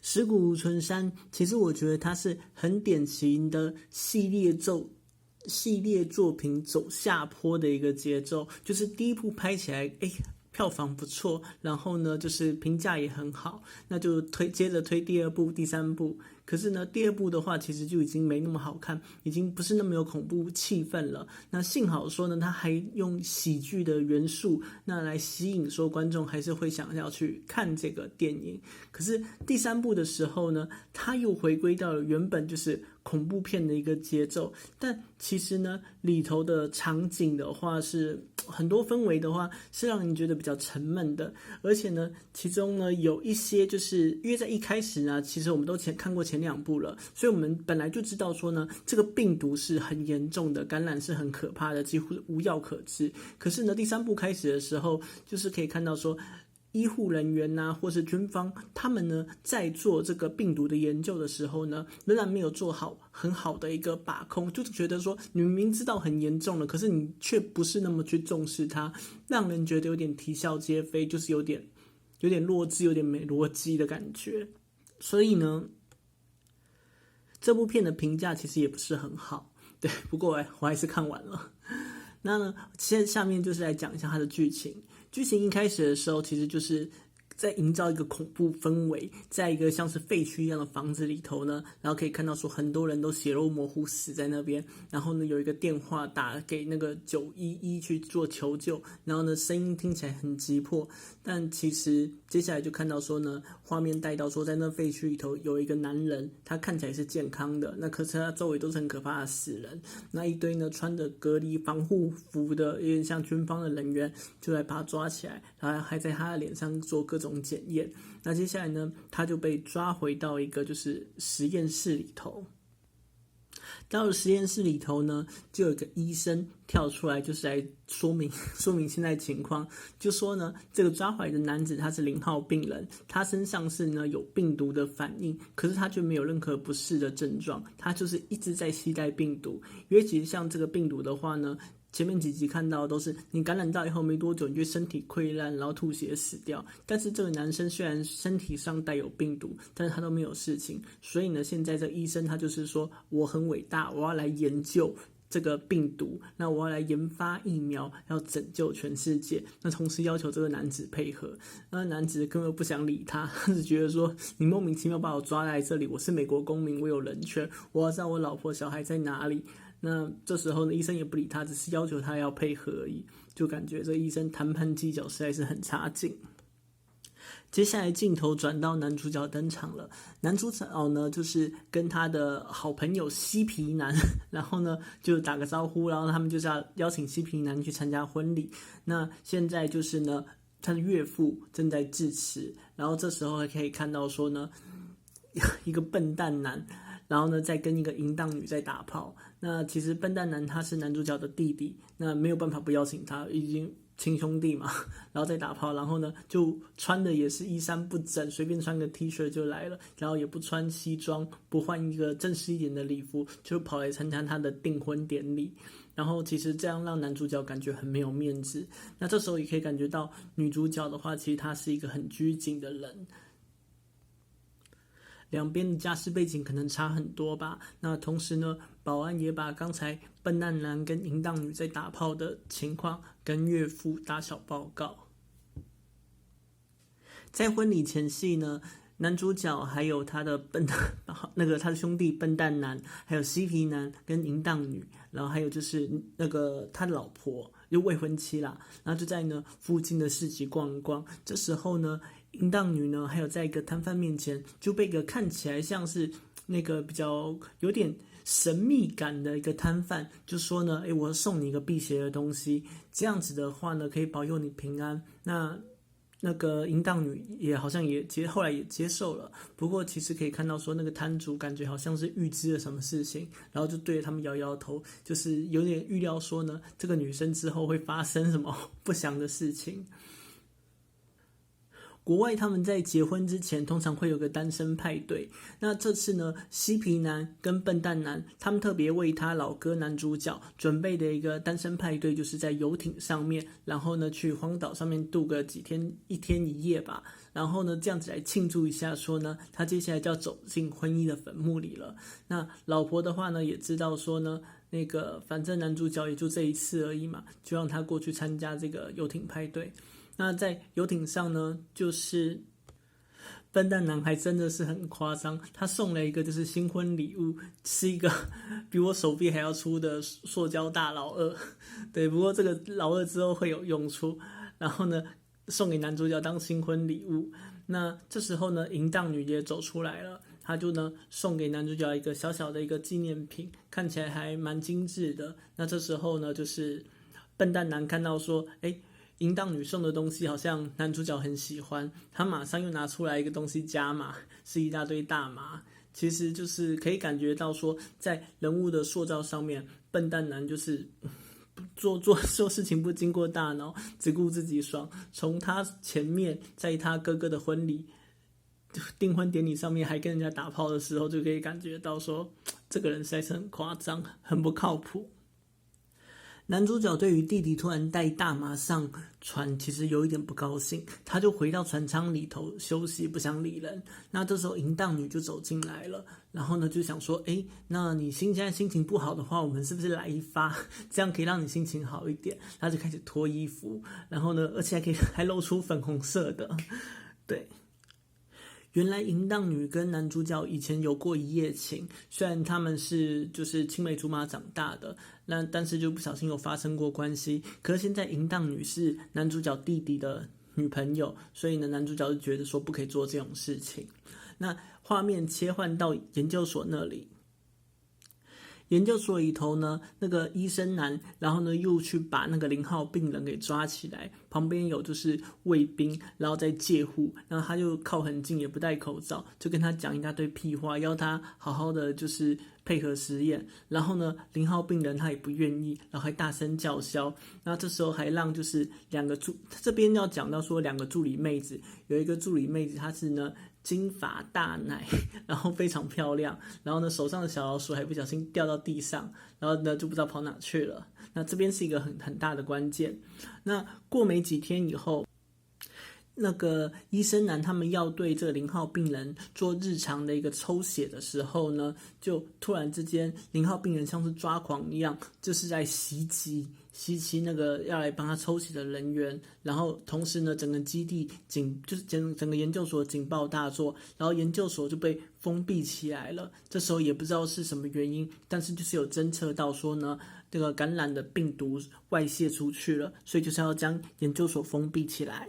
尸骨如春山，其实我觉得它是很典型的系列作品走下坡的一个节奏，就是第一部拍起来，票房不错，然后呢，就是评价也很好，那就接着推第二部、第三部。可是呢，第二部的话，其实就已经没那么好看，已经不是那么有恐怖气氛了。那幸好说呢，他还用喜剧的元素，那来吸引说观众还是会想要去看这个电影。可是第三部的时候呢，他又回归到了原本就是恐怖片的一个节奏，但其实呢，里头的场景的话是很多氛围的话是让你觉得比较沉闷的，而且呢，其中呢有一些就是因为在一开始呢，其实我们都看过前两部了，所以我们本来就知道说呢，这个病毒是很严重的，感染是很可怕的，几乎无药可治。可是呢，第三部开始的时候，就是可以看到说，医护人员或是军方，他们呢在做这个病毒的研究的时候呢，仍然没有做好很好的一个把控，就是觉得说你明明知道很严重了，可是你却不是那么去重视它，让人觉得有点啼笑皆非，就是有点弱智，有点没逻辑的感觉。所以呢，这部片的评价其实也不是很好，对，不过我还是看完了。那呢，现在下面就是来讲一下它的剧情。剧情一开始的时候，其实就是在营造一个恐怖氛围，在一个像是废墟一样的房子里头呢，然后可以看到说很多人都血肉模糊死在那边，然后呢有一个电话打给那个911去做求救，然后呢声音听起来很急迫，但其实接下来就看到说呢，画面带到说在那废墟里头有一个男人，他看起来是健康的，那可是他周围都是很可怕的死人，那一堆呢穿着隔离防护服的有点像军方的人员就来把他抓起来，然后还在他的脸上做各种检验。那接下来呢，他就被抓回到一个就是实验室里头。到了实验室里头呢，就有一个医生跳出来，就是来说明现在情况，就说呢，这个抓回来的男子他是0号病人，他身上是呢有病毒的反应，可是他却没有任何不适的症状，他就是一直在携带病毒。因为其实像这个病毒的话呢，前面几集看到的都是你感染到以后没多久，你就身体溃烂，然后吐血死掉。但是这个男生虽然身体上带有病毒，但是他都没有事情。所以呢，现在这个医生他就是说，我很伟大，我要来研究这个病毒，那我要来研发疫苗，要拯救全世界。那同时要求这个男子配合，那男子根本不想理他，他只觉得说你莫名其妙把我抓来这里，我是美国公民，我有人权，我要知道我老婆小孩在哪里。那这时候呢，医生也不理他，只是要求他要配合而已，就感觉这医生谈判技巧实在是很差劲。接下来镜头转到男主角登场了，男主角呢就是跟他的好朋友嬉皮男，然后呢就打个招呼，然后他们就是要邀请嬉皮男去参加婚礼。那现在就是呢，他的岳父正在致辞，然后这时候还可以看到说呢，一个笨蛋男，然后呢再跟一个淫荡女在打炮。那其实笨蛋男他是男主角的弟弟，那没有办法不邀请他，已经亲兄弟嘛，然后再打炮，然后呢就穿的也是衣衫不整，随便穿个 T 恤就来了，然后也不穿西装，不换一个正式一点的礼服，就跑来参加他的订婚典礼。然后其实这样让男主角感觉很没有面子。那这时候也可以感觉到女主角的话，其实她是一个很拘谨的人。两边的家世背景可能差很多吧。那同时呢，保安也把刚才笨蛋男跟淫荡女在打炮的情况跟岳父打小报告。在婚礼前夕呢，男主角还有他的他的兄弟笨蛋男，还有嬉皮男跟淫荡女，然后还有就是那个他的老婆，就未婚妻啦，然后就在呢附近的市集逛一逛。这时候呢，淫荡女呢，还有在一个摊贩面前就被一个看起来像是那个比较有点神秘感的一个摊贩就说呢，我送你一个辟邪的东西，这样子的话呢可以保佑你平安。那个淫荡女也好像后来也接受了，不过其实可以看到说那个摊主感觉好像是预知了什么事情，然后就对着他们摇摇头，就是有点预料说呢这个女生之后会发生什么不祥的事情。国外他们在结婚之前通常会有个单身派对，那这次呢，嬉皮男跟笨蛋男他们特别为他老哥男主角准备的一个单身派对，就是在游艇上面，然后呢去荒岛上面度个几天一天一夜吧，然后呢这样子来庆祝一下，说呢他接下来就要走进婚姻的坟墓里了。那老婆的话呢也知道说呢，那个反正男主角也就这一次而已嘛，就让他过去参加这个游艇派对。那在游艇上呢，就是笨蛋男还真的是很夸张，他送了一个就是新婚礼物，是一个比我手臂还要粗的塑胶大老二。对，不过这个老二之后会有用处。然后呢，送给男主角当新婚礼物。那这时候呢，淫荡女也走出来了。他就呢送给男主角一个小小的一个纪念品，看起来还蛮精致的。那这时候呢，就是笨蛋男看到说，淫荡女送的东西好像男主角很喜欢，他马上又拿出来一个东西加码，是一大堆大麻。其实就是可以感觉到说，在人物的塑造上面，笨蛋男就是做事情不经过大脑，只顾自己爽。从他前面在他哥哥的婚礼订婚典礼上面还跟人家打炮的时候，就可以感觉到说，这个人实在是很夸张，很不靠谱。男主角对于弟弟突然带大麻上船，其实有一点不高兴，他就回到船舱里头休息，不想理人。那这时候淫荡女就走进来了，然后呢就想说，那你现在心情不好的话，我们是不是来一发，这样可以让你心情好一点？他就开始脱衣服，然后呢，而且还露出粉红色的，对。原来淫荡女跟男主角以前有过一夜情，虽然他们是就是青梅竹马长大的，但是就不小心有发生过关系。可是现在淫荡女是男主角弟弟的女朋友，所以呢男主角就觉得说不可以做这种事情。那画面切换到研究所那里。研究所里头呢，那个医生男，然后呢又去把那个0号病人给抓起来，旁边有就是卫兵，然后在戒护，然后他就靠很近，也不戴口罩，就跟他讲一大堆屁话，要他好好的就是配合实验。然后呢0号病人他也不愿意，然后还大声叫嚣。那这时候还让就是这边要讲到说2个助理妹子，有一个助理妹子她是呢金发大奶，然后非常漂亮，然后呢手上的小老鼠还不小心掉到地上，然后呢就不知道跑哪去了。那这边是一个很大的关键。那过没几天以后，那个医生男他们要对这个0号病人做日常的一个抽血的时候呢，就突然之间0号病人像是抓狂一样，就是在袭击那个要来帮他抽血的人员，然后同时呢整个基地就是整个研究所警报大作，然后研究所就被封闭起来了。这时候也不知道是什么原因，但是就是有侦测到说呢这个感染的病毒外泄出去了，所以就是要将研究所封闭起来。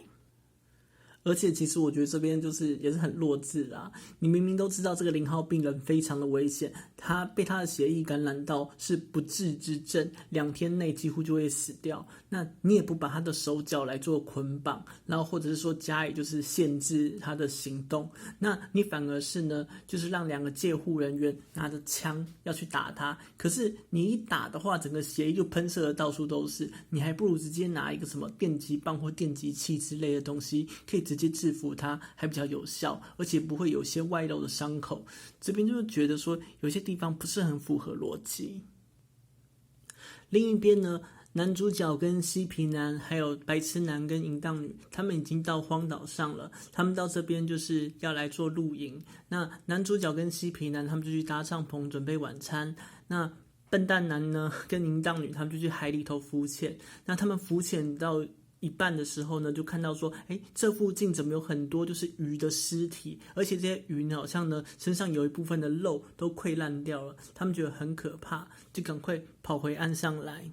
而且其实我觉得这边也是很弱智啦，你明明都知道这个0号病人非常的危险，他被他的血液感染到是不治之症，2天内几乎就会死掉。那你也不把他的手脚来做捆绑，然后或者是说加以就是限制他的行动，那你反而是呢就是让2个戒护人员拿着枪要去打他。可是你一打的话，整个血液就喷射的到处都是，你还不如直接拿一个什么电击棒或电击器之类的东西，可以直接制服他，还比较有效，而且不会有些外露的伤口。这边就是觉得说有些地方不是很符合逻辑。另一边呢，男主角跟嬉皮男还有白痴男跟淫荡女，他们已经到荒岛上了，他们到这边就是要来做露营。那男主角跟嬉皮男他们就去搭帐篷准备晚餐，那笨蛋男呢跟淫荡女他们就去海里头浮潜。那他们浮潜到一半的时候呢，就看到说，这附近怎么有很多就是鱼的尸体，而且这些鱼呢好像呢身上有一部分的肉都溃烂掉了，他们觉得很可怕，就赶快跑回岸上来。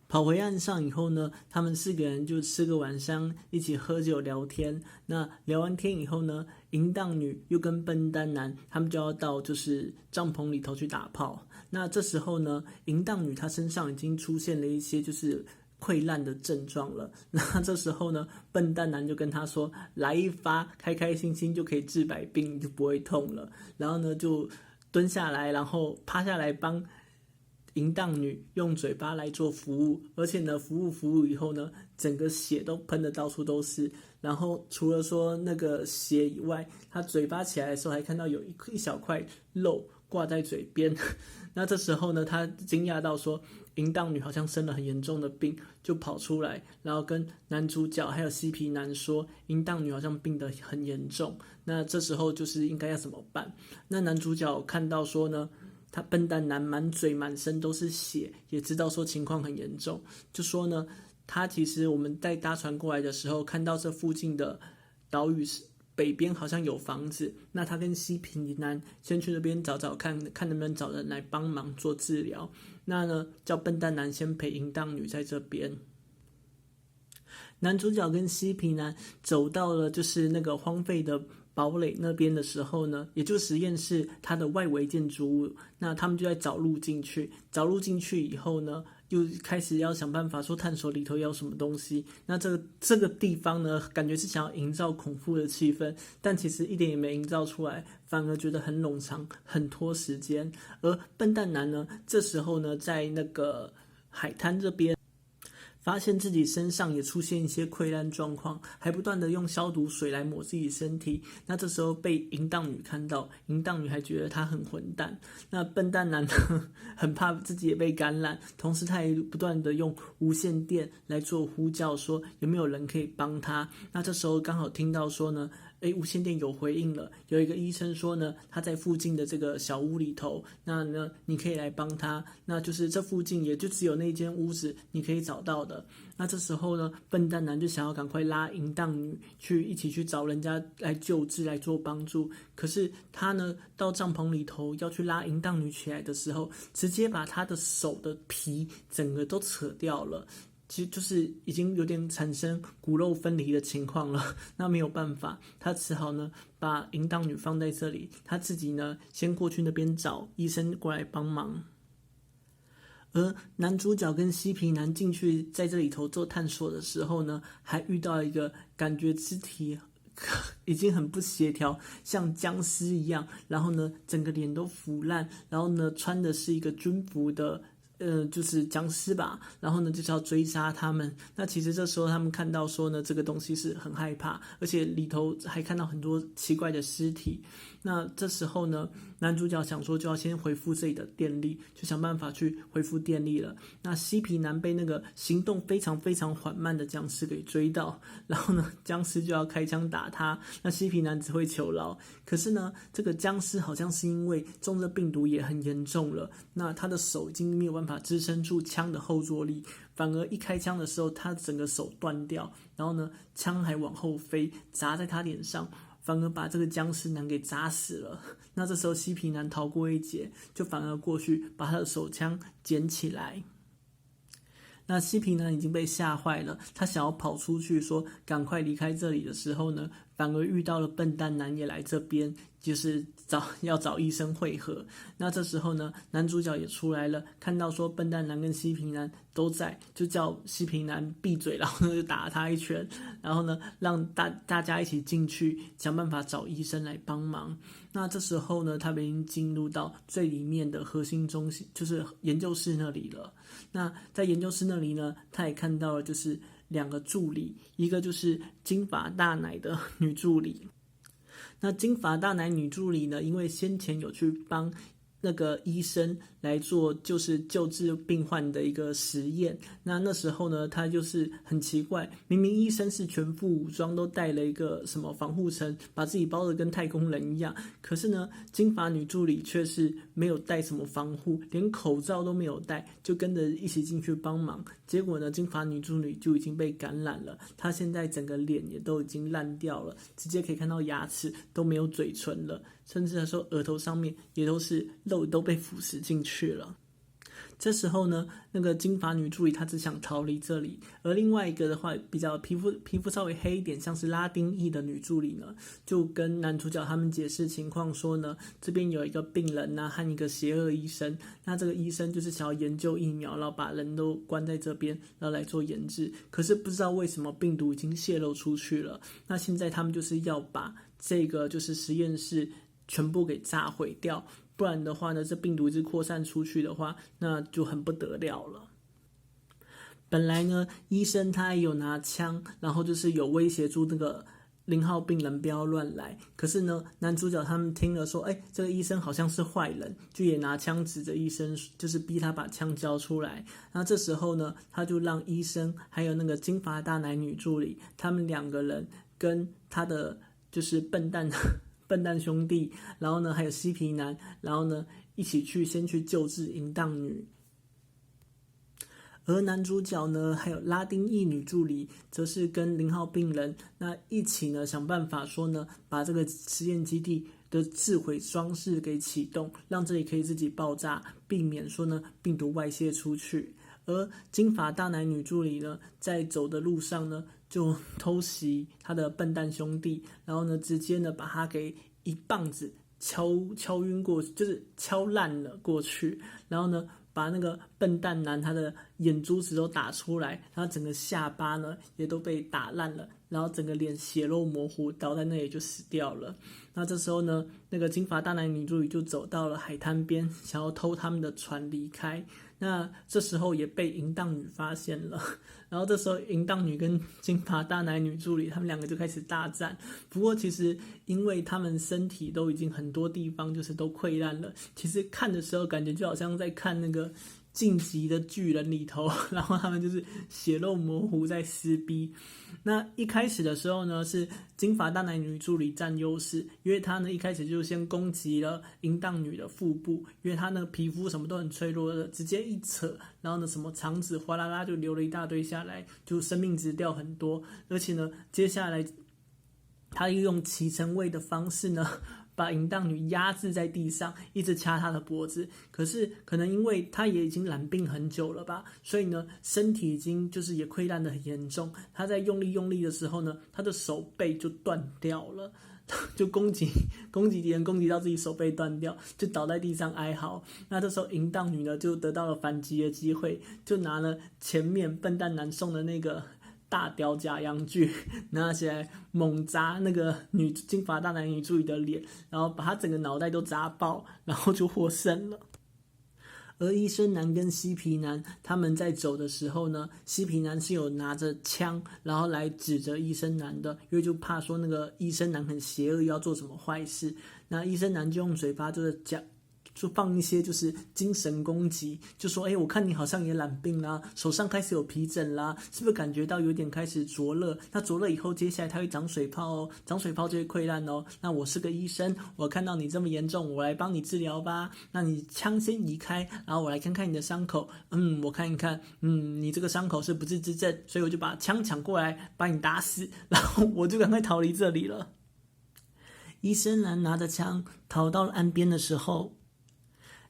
跑回岸上以后呢，他们4个人就吃个晚餐，一起喝酒聊天。那聊完天以后呢，淫荡女又跟笨蛋男他们就要到就是帐篷里头去打炮。那这时候呢，淫荡女她身上已经出现了一些就是溃烂的症状了。那这时候呢，笨蛋男就跟他说，来一发，开开心心就可以治百病，就不会痛了。然后呢就蹲下来，然后趴下来帮淫荡女用嘴巴来做服务，而且呢，服务以后呢，整个血都喷得到处都是。然后除了说那个血以外，他嘴巴起来的时候还看到有一小块肉挂在嘴边。那这时候呢，他惊讶到说，淫荡女好像生了很严重的病，就跑出来，然后跟男主角还有嬉皮男说，淫荡女好像病得很严重。那这时候就是应该要怎么办？那男主角看到说呢，他笨蛋男满嘴满身都是血，也知道说情况很严重，就说呢，他其实我们在搭船过来的时候，看到这附近的岛屿北边好像有房子，那他跟嬉皮男先去那边找找看，看能不能找人来帮忙做治疗。那呢，叫笨蛋男先陪淫荡女在这边。男主角跟嬉皮男走到了就是那个荒废的堡垒那边的时候呢，也就是实验室它的外围建筑物，那他们就在找路进去。找路进去以后呢，又开始要想办法说探索里头有什么东西。那这个地方呢，感觉是想要营造恐怖的气氛，但其实一点也没营造出来，反而觉得很冗长，很拖时间。而笨蛋男呢，这时候呢，在那个海滩这边，发现自己身上也出现一些溃烂状况，还不断的用消毒水来抹自己身体。那这时候被淫荡女看到，淫荡女还觉得他很混蛋。那笨蛋男呢，很怕自己也被感染，同时他也不断的用无线电来做呼叫，说有没有人可以帮他。那这时候刚好听到说呢，无线电有回应了，有一个医生说呢，他在附近的这个小屋里头，那呢你可以来帮他，那就是这附近也就只有那间屋子你可以找到的。那这时候呢，笨蛋男就想要赶快拉淫荡女一起去找人家来救治来做帮助，可是他呢到帐篷里头要去拉淫荡女起来的时候，直接把他的手的皮整个都扯掉了。其实就是已经有点产生骨肉分离的情况了，那没有办法，他只好呢把淫荡女放在这里，他自己呢先过去那边找医生过来帮忙。而男主角跟嬉皮男进去在这里头做探索的时候呢，还遇到一个感觉肢体已经很不协调，像僵尸一样，然后呢整个脸都腐烂，然后呢穿的是一个军服的就是僵尸吧，然后呢就是要追杀他们。那其实这时候他们看到说呢，这个东西是很害怕，而且里头还看到很多奇怪的尸体。那这时候呢，男主角想说就要先恢复这里的电力，就想办法去恢复电力了。那嬉皮男被那个行动非常非常缓慢的僵尸给追到，然后呢，僵尸就要开枪打他，那嬉皮男只会求饶。可是呢，这个僵尸好像是因为中了病毒也很严重了，那他的手已经没有办法支撑住枪的后坐力，反而一开枪的时候，他整个手断掉，然后呢，枪还往后飞，砸在他脸上。反而把这个僵尸男给砸死了。那这时候嬉皮男逃过一劫，就反而过去把他的手枪捡起来。那嬉皮男已经被吓坏了，他想要跑出去说赶快离开这里的时候呢，反而遇到了笨蛋男也来这边，就是要找医生会合。那这时候呢，男主角也出来了，看到说笨蛋男跟嬉皮男都在，就叫嬉皮男闭嘴，然后呢就打他一拳，然后呢让大家一起进去想办法找医生来帮忙。那这时候呢，他们已经进入到最里面的核心中心，就是研究室那里了。那在研究室那里呢，他也看到了就是两个助理，一个就是金发大奶的女助理。那金发大奶女助理呢，因为先前有去帮那个医生来做就是救治病患的一个实验，那时候呢，他就是很奇怪，明明医生是全副武装，都带了一个什么防护层，把自己包得跟太空人一样，可是呢，金发女助理却是没有带什么防护，连口罩都没有戴，就跟着一起进去帮忙。结果呢，金发女助理就已经被感染了，她现在整个脸也都已经烂掉了，直接可以看到牙齿都没有嘴唇了，甚至说额头上面也都是肉都被腐蚀进去了。这时候呢，那个金发女助理她只想逃离这里，而另外一个的话，比较皮肤稍微黑一点，像是拉丁裔的女助理呢，就跟男主角他们解释情况说呢，这边有一个病人啊和一个邪恶医生，那这个医生就是想要研究疫苗，然后把人都关在这边，然后来做研制，可是不知道为什么病毒已经泄露出去了，那现在他们就是要把这个就是实验室全部给炸毁掉，不然的话呢，这病毒一直扩散出去的话，那就很不得了了。本来呢，医生他也有拿枪，然后就是有威胁住那个0号病人不要乱来。可是呢，男主角他们听了说，这个医生好像是坏人，就也拿枪指着医生，就是逼他把枪交出来。那这时候呢，他就让医生还有那个金发大奶女助理，他们2个人跟他的就是笨蛋兄弟，然后呢还有嬉皮男，然后呢一起先去救治淫荡女。而男主角呢，还有拉丁裔女助理，则是跟0号病人那一起呢，想办法说呢，把这个实验基地的自毁装置给启动，让这里可以自己爆炸，避免说呢病毒外泄出去。而金发大奶女助理呢，在走的路上呢，就偷袭他的笨蛋兄弟，然后呢，直接呢把他给一棒子敲晕过去，就是敲烂了过去，然后呢，把那个笨蛋男他的眼珠子都打出来，然后整个下巴呢也都被打烂了，然后整个脸血肉模糊，倒在那里就死掉了。那这时候呢，那个金发大奶女助理就走到了海滩边，想要偷他们的船离开。那这时候也被淫荡女发现了，然后这时候淫荡女跟金发大奶女助理他们2个就开始大战。不过其实因为他们身体都已经很多地方就是都溃烂了，其实看的时候感觉就好像在看那个晋级的巨人里头，然后他们就是血肉模糊在撕逼。那一开始的时候呢，是金发大奶女助理占优势，因为她呢一开始就先攻击了淫荡女的腹部，因为她那个皮肤什么都很脆弱的，直接一扯，然后呢什么肠子哗啦啦就流了一大堆下来，就生命值掉很多。而且呢，接下来她又用骑乘位的方式呢，把淫荡女压制在地上，一直掐她的脖子。可是可能因为她也已经染病很久了吧，所以呢身体已经就是也溃烂得很严重。她在用力的时候呢，她的手背就断掉了，就攻击敌人，攻击到自己手背断掉，就倒在地上哀嚎。那这时候淫荡女呢就得到了反击的机会，就拿了前面笨蛋男送的那个大雕假阳具拿起来猛砸那个金发大奶女助理的脸，然后把她整个脑袋都砸爆，然后就获胜了。而医生男跟嬉皮男他们在走的时候呢，嬉皮男是有拿着枪然后来指着医生男的，因为就怕说那个医生男很邪恶要做什么坏事。那医生男就用嘴巴就是讲，就放一些就是精神攻击，就说我看你好像也染病啦，手上开始有皮疹啦，是不是感觉到有点开始灼热？那灼热以后接下来它会长水泡哦，长水泡就会溃烂哦。那我是个医生，我看到你这么严重，我来帮你治疗吧。那你枪先移开，然后我来看看你的伤口，我看一看，你这个伤口是不治之症，所以我就把枪抢过来把你打死，然后我就赶快逃离这里了。医生男拿着枪逃到了岸边的时候，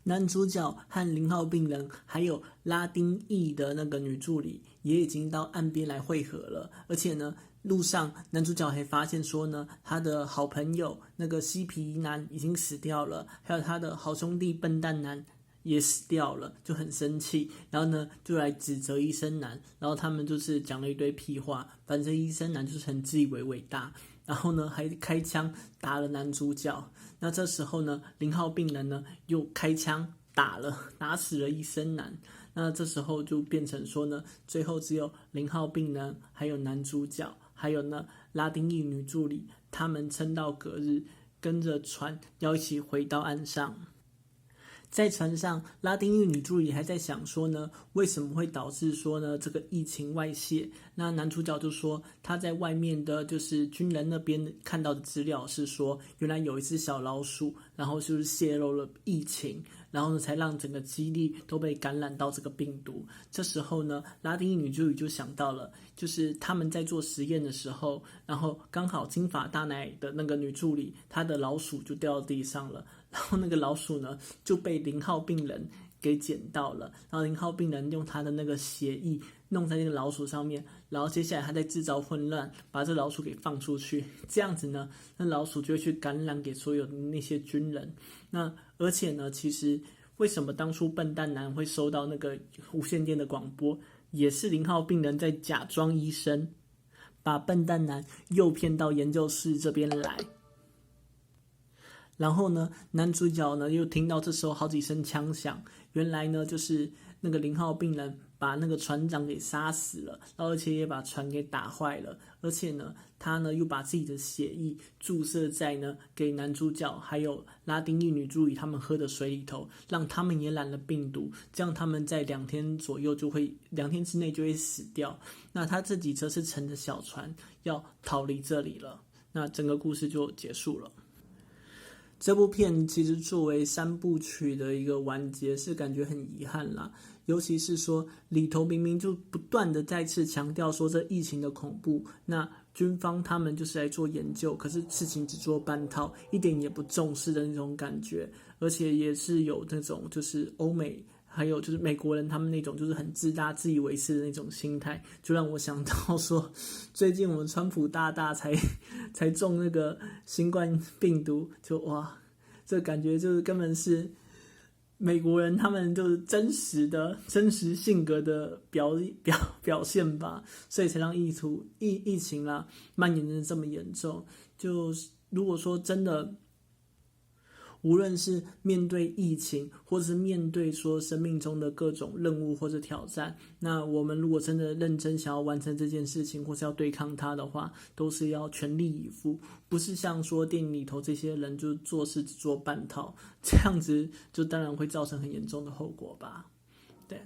男主角和0号病人还有拉丁裔的那个女助理也已经到岸边来会合了。而且呢，路上男主角还发现说呢，他的好朋友那个嬉皮男已经死掉了，还有他的好兄弟笨蛋男也死掉了，就很生气，然后呢就来指责医生男，然后他们就是讲了一堆屁话，反正医生男就是很自以为伟大，然后呢还开枪打了男主角。那这时候呢0号病人呢又开枪打死了医生男。那这时候就变成说呢，最后只有0号病人还有男主角还有呢拉丁裔女助理，他们撑到隔日，跟着船要一起回到岸上。在船上，拉丁裔女助理还在想说呢，为什么会导致说呢这个疫情外泄？那男主角就说他在外面的就是军人那边看到的资料是说，原来有一只小老鼠，然后就是泄露了疫情，然后呢才让整个基地都被感染到这个病毒。这时候呢，拉丁裔女助理就想到了，就是他们在做实验的时候，然后刚好金发大奶的那个女助理，她的老鼠就掉到地上了。然后那个老鼠呢就被0号病人给捡到了，然后0号病人用他的那个血液弄在那个老鼠上面，然后接下来他再制造混乱，把这老鼠给放出去，这样子呢，那老鼠就会去感染给所有的那些军人。那而且呢，其实为什么当初笨蛋男会收到那个无线电的广播，也是0号病人在假装医生，把笨蛋男诱骗到研究室这边来。然后呢，男主角呢又听到这时候好几声枪响，原来呢就是那个0号病人把那个船长给杀死了，然后而且也把船给打坏了，而且呢他呢又把自己的血液注射在呢给男主角还有拉丁裔女助理他们喝的水里头，让他们也染了病毒，这样他们在2天之内就会死掉。那他自己则是乘着小船要逃离这里了，那整个故事就结束了。这部片其实作为3部曲的一个完结是感觉很遗憾啦，尤其是说里头明明就不断的再次强调说这疫情的恐怖，那军方他们就是来做研究，可是事情只做半套，一点也不重视的那种感觉，而且也是有那种就是欧美还有就是美国人他们那种就是很自大自以为是的那种心态，就让我想到说最近我们川普大大才中那个新冠病毒，就哇这感觉就是根本是美国人他们就是真实性格的表现吧，所以才让疫情啦蔓延的这么严重。就如果说真的无论是面对疫情，或者是面对说生命中的各种任务或者挑战，那我们如果真的认真想要完成这件事情，或是要对抗它的话，都是要全力以赴，不是像说电影里头这些人就做事只做半套，这样子就当然会造成很严重的后果吧。对。